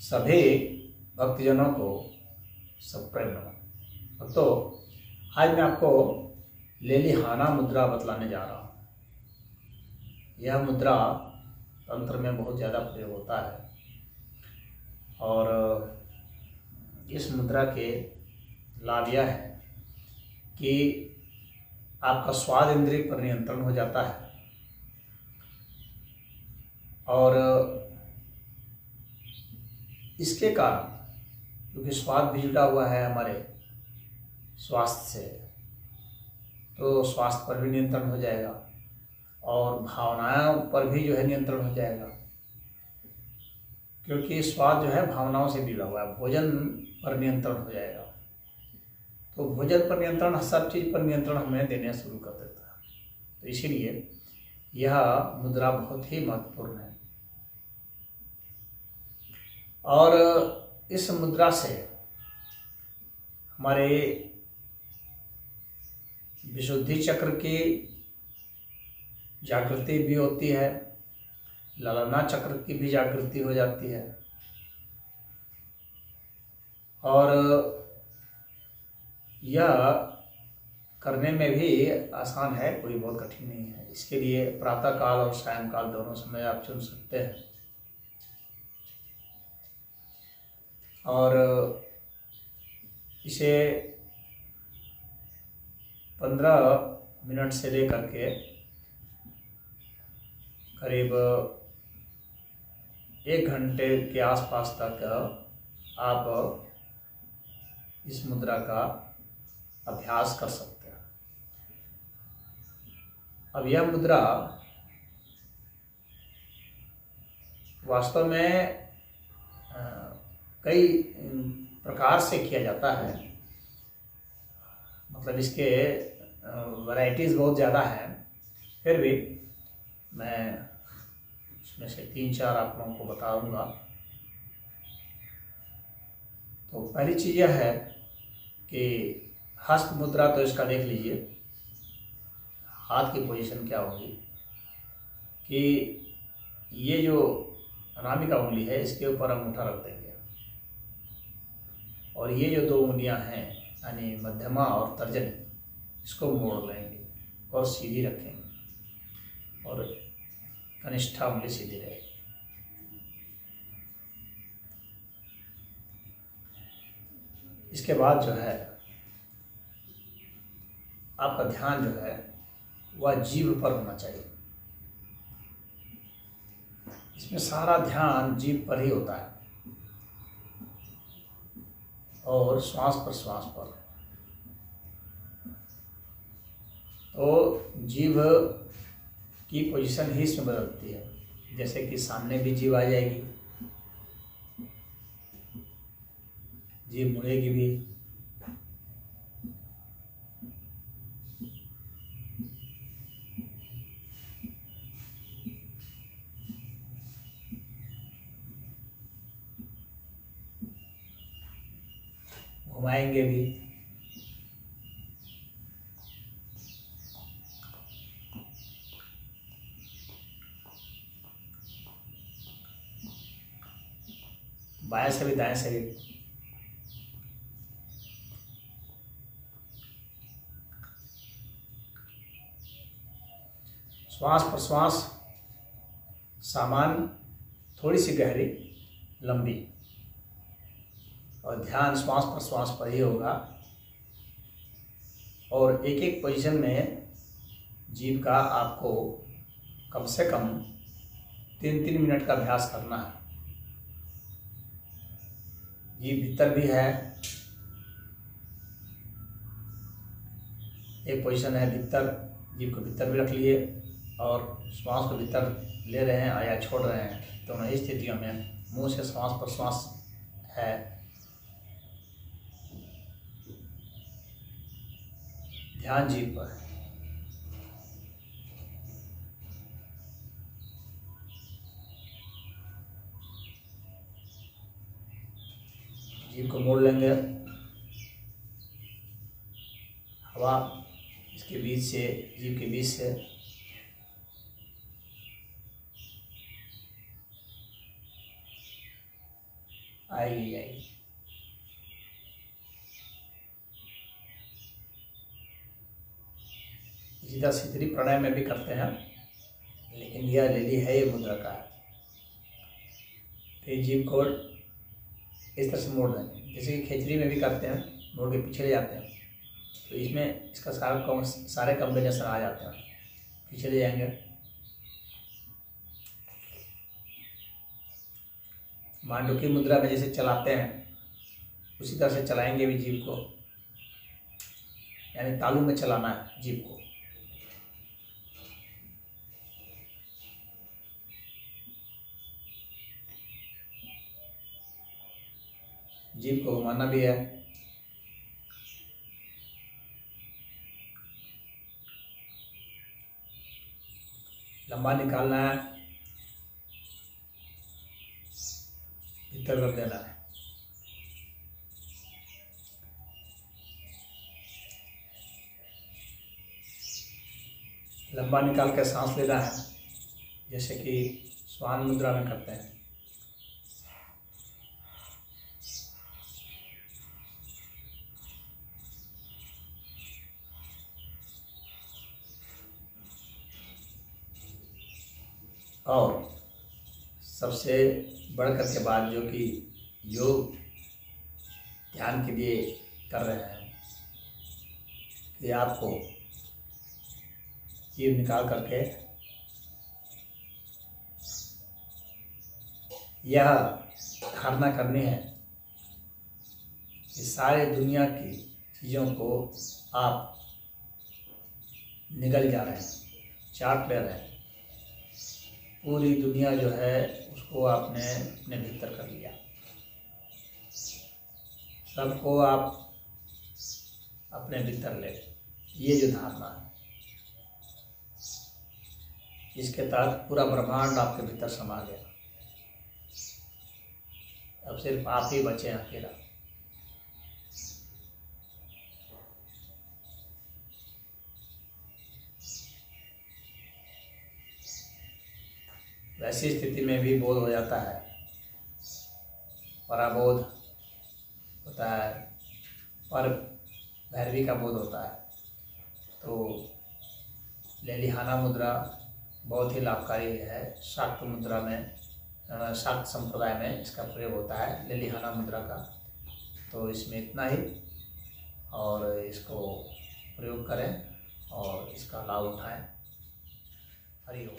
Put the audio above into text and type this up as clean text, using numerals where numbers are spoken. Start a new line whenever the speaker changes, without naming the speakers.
सभी भक्तजनों को सप्रेम नमन। भक्तों, आज मैं आपको लेलिहाना मुद्रा बतलाने जा रहा हूँ। यह मुद्रा तंत्र में बहुत ज़्यादा प्रयोग होता है और इस मुद्रा के लाभ यह है कि आपका स्वाद इंद्रिय पर नियंत्रण हो जाता है और इसके कारण, क्योंकि स्वाद भी जुड़ा हुआ है हमारे स्वास्थ्य से, तो स्वास्थ्य पर भी नियंत्रण हो जाएगा और भावनाओं पर भी जो है नियंत्रण हो जाएगा, क्योंकि स्वाद जो है भावनाओं से जुड़ा हुआ है। भोजन पर नियंत्रण हो जाएगा, तो भोजन पर नियंत्रण, सब चीज़ पर नियंत्रण हमें देना शुरू कर देता है। तो इसीलिए यह मुद्रा बहुत ही महत्वपूर्ण है और इस मुद्रा से हमारे विशुद्धि चक्र की जागृति भी होती है, ललना चक्र की भी जागृति हो जाती है और यह करने में भी आसान है, कोई बहुत कठिन नहीं है। इसके लिए प्रातः काल और सायंकाल दोनों समय आप चुन सकते हैं और इसे 15 मिनट से लेकर के करीब 1 घंटे के आसपास तक आप इस मुद्रा का अभ्यास कर सकते हैं। अब यह मुद्रा वास्तव में कई प्रकार से किया जाता है, मतलब इसके वैरायटीज़ बहुत ज़्यादा हैं, फिर भी मैं उसमें से 3-4 आप लोगों को बताऊंगा। तो पहली चीज़ यह है कि हस्त मुद्रा, तो इसका देख लीजिए हाथ की पोजीशन क्या होगी कि ये जो अनामिका उंगली है इसके ऊपर अंगूठा रख देंगे और ये जो 2 उंगलियां हैं यानी मध्यमा और तर्जनी, इसको मोड़ लेंगे और सीधी रखेंगे और कनिष्ठा उंगली सीधी रहेगी। इसके बाद जो है आपका ध्यान जो है वह जीभ पर होना चाहिए। इसमें सारा ध्यान जीभ पर ही होता है और श्वास प्रश्वास पर। तो जीभ की पोजीशन ही इसमें बदलती है, जैसे कि सामने भी जीभ आ जाएगी, जीभ मुड़ेगी भी, घुमाएंगे भी, बाएं से भी दाएं से भी। श्वास प्रश्वास सामान्य, थोड़ी सी गहरी, लंबी, और ध्यान श्वास प्रश्वास पर ही होगा और एक एक पोजीशन में जीभ का आपको कम से कम 3-3 मिनट का अभ्यास करना है। जीभ भीतर भी है, एक पोजीशन है भीतर, जीभ को भीतर भी रख लिए और श्वास को भीतर ले रहे हैं या छोड़ रहे हैं, दोनों ही स्थितियों में मुंह से श्वास प्रश्वास है। ध्यान जीभ पर। जीभ को मोड़ लेंगे। हवा इसके बीच से, जीभ के बीच से आएगी आएगी। इसी तरह सितरी प्राणायाम में भी करते हैं, लेकिन यह लेली है ये मुद्रा का है। फिर जीभ को इस तरह से मोड़ देंगे, जैसे कि खेचरी में भी करते हैं, मोड़ के पीछे ले जाते हैं। तो इसमें इसका सारे कॉम्बिनेशन आ जाते हैं। पीछे ले जाएंगे, मांडुक्य मुद्रा में जैसे चलाते हैं उसी तरह से चलाएंगे भी जीभ को, यानी तालू में चलाना है जीभ को। जीभ को घुमाना भी है। लंबा निकालना है, भीतर कर देना है। लंबा निकाल के सांस लेना है, जैसे कि श्वान मुद्रा में करते हैं। और सबसे बढ़कर के बाद जो कि योग ध्यान के लिए कर रहे हैं कि आपको जीभ निकाल करके यह धारणा करनी है कि सारे दुनिया की चीज़ों को आप निगल जा रहे हैं, चाट ले रहे हैं। पूरी दुनिया जो है उसको आपने अपने भीतर कर लिया। सबको आप अपने भीतर ले, ये जो धारणा है, इसके तहत पूरा ब्रह्मांड आपके भीतर समा गया। अब सिर्फ आप ही बचे हैं अकेला। वैसी स्थिति में भी बोध हो जाता है, पराबोध होता है और भैरवी का बोध होता है। तो लेलिहाना मुद्रा बहुत ही लाभकारी है। शाक्त मुद्रा में, शाक्त संप्रदाय में इसका प्रयोग होता है लेलिहाना मुद्रा का। तो इसमें इतना ही, और इसको प्रयोग करें और इसका लाभ उठाएं। हरि ओम।